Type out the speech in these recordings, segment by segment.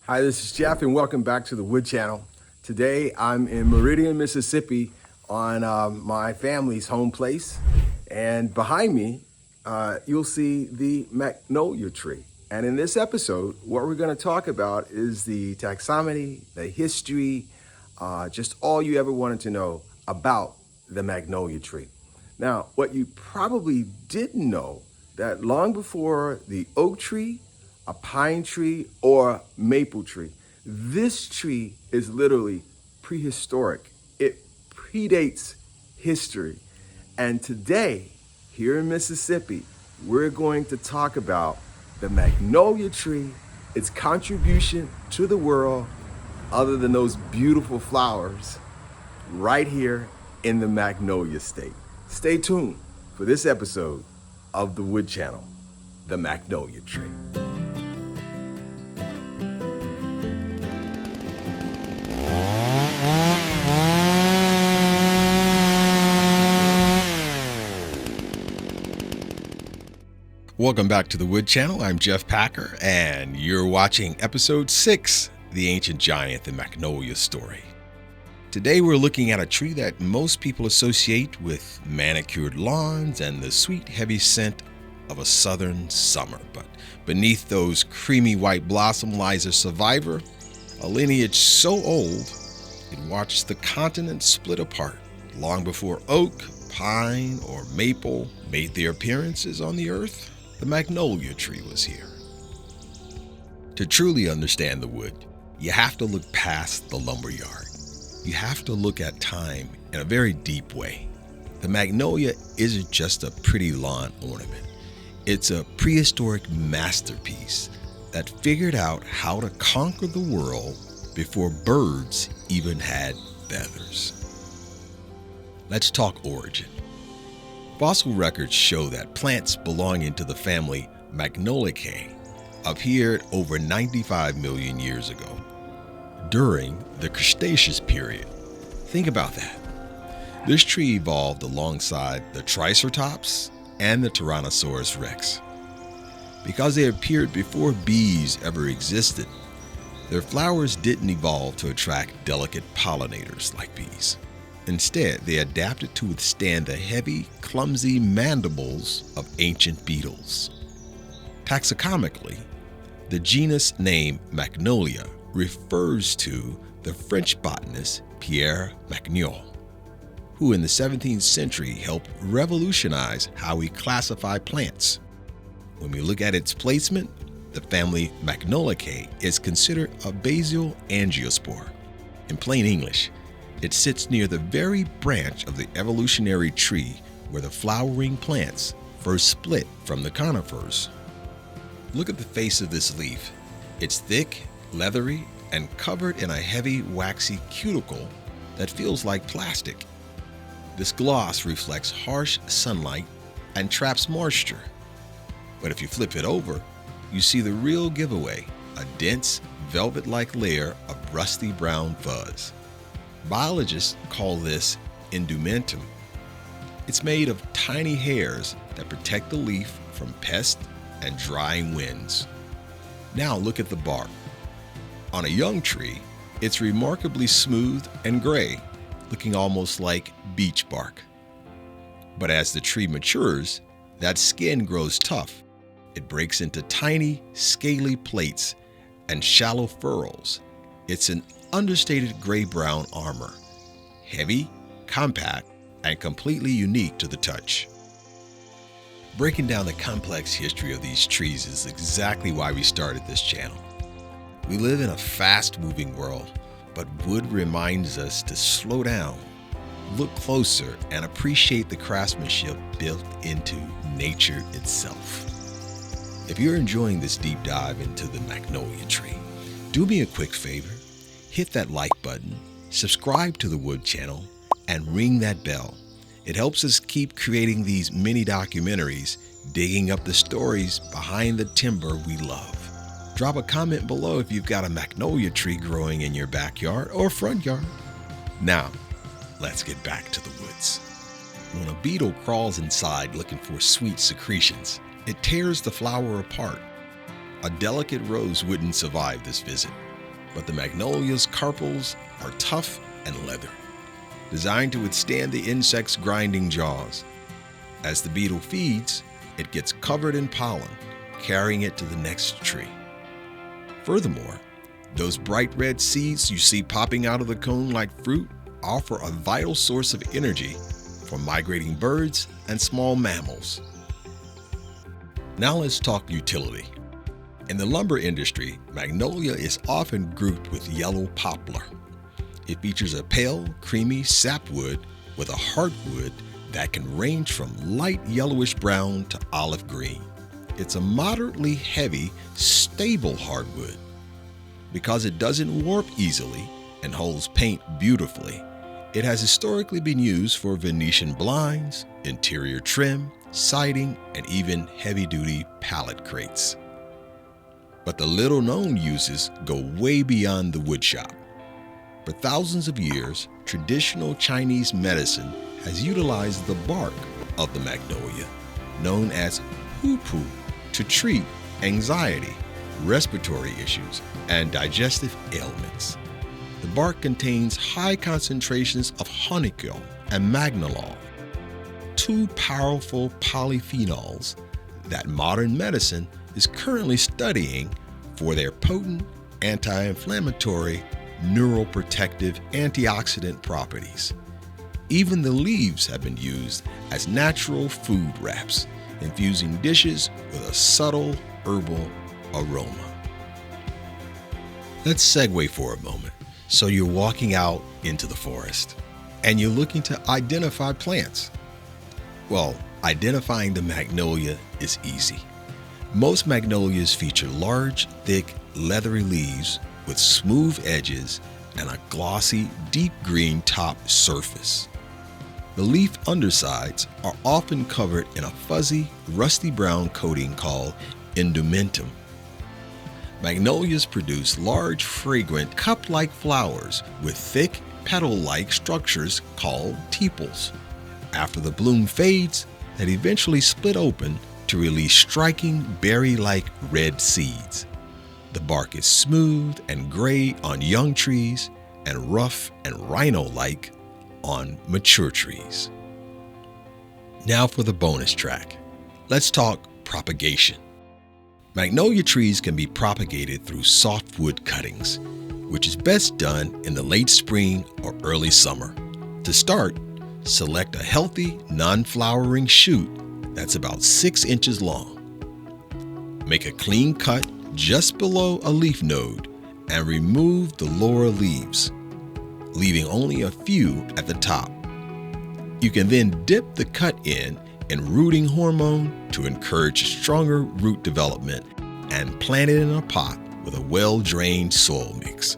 Hi, this is Jeff, and welcome back to the Wood Channel. Today, I'm in Meridian, Mississippi, on my family's home place, and behind me, you'll see the Magnolia tree. And in this episode, what we're going to talk about is the taxonomy, the history, just all you ever wanted to know about the Magnolia tree. Now, what you probably didn't know, that long before the oak tree, a pine tree, or maple tree, this tree is literally prehistoric. It predates history. And today, here in Mississippi, we're going to talk about the Magnolia tree, its contribution to the world, other than those beautiful flowers, right here in the Magnolia state. Stay tuned for this episode of the Wood Channel, the Magnolia tree. Welcome back to the Wood Channel. I'm Jeff Packer, and you're watching episode 6, The Ancient Giant, the Magnolia Story. Today we're looking at a tree that most people associate with manicured lawns and the sweet, heavy scent of a southern summer. But beneath those creamy white blossoms lies a survivor, a lineage so old it watched the continent split apart long before oak, pine, or maple made their appearances on the earth. The Magnolia tree was here. To truly understand the wood, you have to look past the lumberyard. You have to look at time in a very deep way. The magnolia isn't just a pretty lawn ornament. It's a prehistoric masterpiece that figured out how to conquer the world before birds even had feathers. Let's talk origin. Fossil records show that plants belonging to the family Magnoliaceae appeared over 95 million years ago, during the Cretaceous period. Think about that. This tree evolved alongside the Triceratops and the Tyrannosaurus rex. Because they appeared before bees ever existed, their flowers didn't evolve to attract delicate pollinators like bees. Instead, they adapted to withstand the heavy, clumsy mandibles of ancient beetles. Taxonomically, the genus name Magnolia refers to the French botanist Pierre Magnolol, who in the 17th century helped revolutionize how we classify plants. When we look at its placement, the family Magnoliaceae is considered a basal angiosperm. In plain English, it sits near the very branch of the evolutionary tree where the flowering plants first split from the conifers. Look at the face of this leaf. It's thick, leathery, and covered in a heavy, waxy cuticle that feels like plastic. This gloss reflects harsh sunlight and traps moisture. But if you flip it over, you see the real giveaway, a dense, velvet-like layer of rusty brown fuzz. Biologists call this indumentum. It's made of tiny hairs that protect the leaf from pests and drying winds. Now look at the bark. On a young tree, it's remarkably smooth and gray, looking almost like beech bark. But as the tree matures, that skin grows tough. It breaks into tiny, scaly plates and shallow furrows. It's an understated gray-brown armor, heavy, compact, and completely unique to the touch. Breaking down the complex history of these trees is exactly why we started this channel. We live in a fast-moving world, but wood reminds us to slow down, look closer, and appreciate the craftsmanship built into nature itself. If you're enjoying this deep dive into the Magnolia tree, do me a quick favor. Hit that like button, subscribe to the Wood Channel, and ring that bell. It helps us keep creating these mini documentaries, digging up the stories behind the timber we love. Drop a comment below if you've got a magnolia tree growing in your backyard or front yard. Now, let's get back to the woods. When a beetle crawls inside looking for sweet secretions, it tears the flower apart. A delicate rose wouldn't survive this visit. but the magnolia's carpels are tough and leathered, designed to withstand the insect's grinding jaws. As the beetle feeds, it gets covered in pollen, carrying it to the next tree. Furthermore, those bright red seeds you see popping out of the cone like fruit offer a vital source of energy for migrating birds and small mammals. Now let's talk utility. In the lumber industry, magnolia is often grouped with yellow poplar. It features a pale, creamy sapwood with a hardwood that can range from light yellowish brown to olive green. It's a moderately heavy, stable hardwood. Because it doesn't warp easily and holds paint beautifully, it has historically been used for Venetian blinds, interior trim, siding, and even heavy-duty pallet crates. But the little-known uses go way beyond the woodshop. For thousands of years, traditional Chinese medicine has utilized the bark of the magnolia, known as Houpu, to treat anxiety, respiratory issues, and digestive ailments. The bark contains high concentrations of Honokiol and Magnolol, two powerful polyphenols that modern medicine is currently studying for their potent anti-inflammatory, neuroprotective, antioxidant properties. Even the leaves have been used as natural food wraps, infusing dishes with a subtle herbal aroma. Let's segue for a moment. So you're walking out into the forest and you're looking to identify plants. Well, identifying the magnolia is easy. Most magnolias feature large, thick, leathery leaves with smooth edges and a glossy, deep green top surface. The leaf undersides are often covered in a fuzzy, rusty brown coating called indumentum. Magnolias produce large, fragrant, cup-like flowers with thick, petal-like structures called tepals. After the bloom fades, that eventually split open to release striking, berry-like red seeds. The bark is smooth and gray on young trees and rough and rhino-like on mature trees. Now for the bonus track. Let's talk propagation. Magnolia trees can be propagated through softwood cuttings, which is best done in the late spring or early summer. To start, select a healthy, non-flowering shoot that's about 6 inches long. Make a clean cut just below a leaf node and remove the lower leaves, leaving only a few at the top. You can then dip the cut in rooting hormone to encourage stronger root development and plant it in a pot with a well-drained soil mix.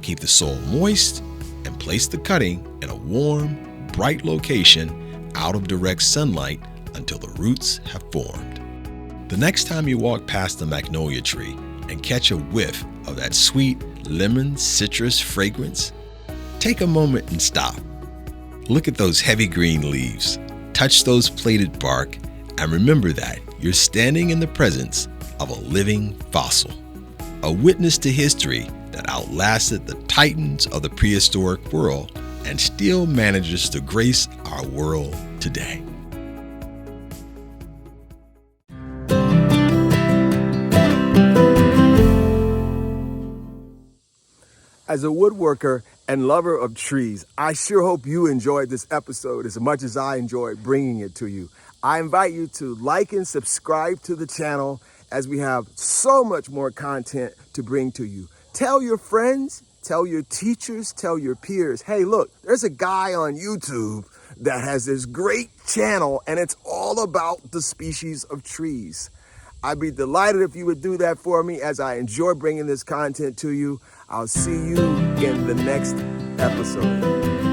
Keep the soil moist and place the cutting in a warm, bright location out of direct sunlight until the roots have formed. The next time you walk past the magnolia tree and catch a whiff of that sweet lemon citrus fragrance, take a moment and stop. Look at those heavy green leaves. Touch those plated bark and remember that you're standing in the presence of a living fossil, a witness to history that outlasted the titans of the prehistoric world and still manages to grace our world today. As a woodworker and lover of trees, I sure hope you enjoyed this episode as much as I enjoyed bringing it to you. I invite you to like and subscribe to the channel as we have so much more content to bring to you. Tell your friends, tell your teachers, tell your peers, hey, look, there's a guy on YouTube that has this great channel and it's all about the species of trees. I'd be delighted if you would do that for me as I enjoy bringing this content to you. I'll see you in the next episode.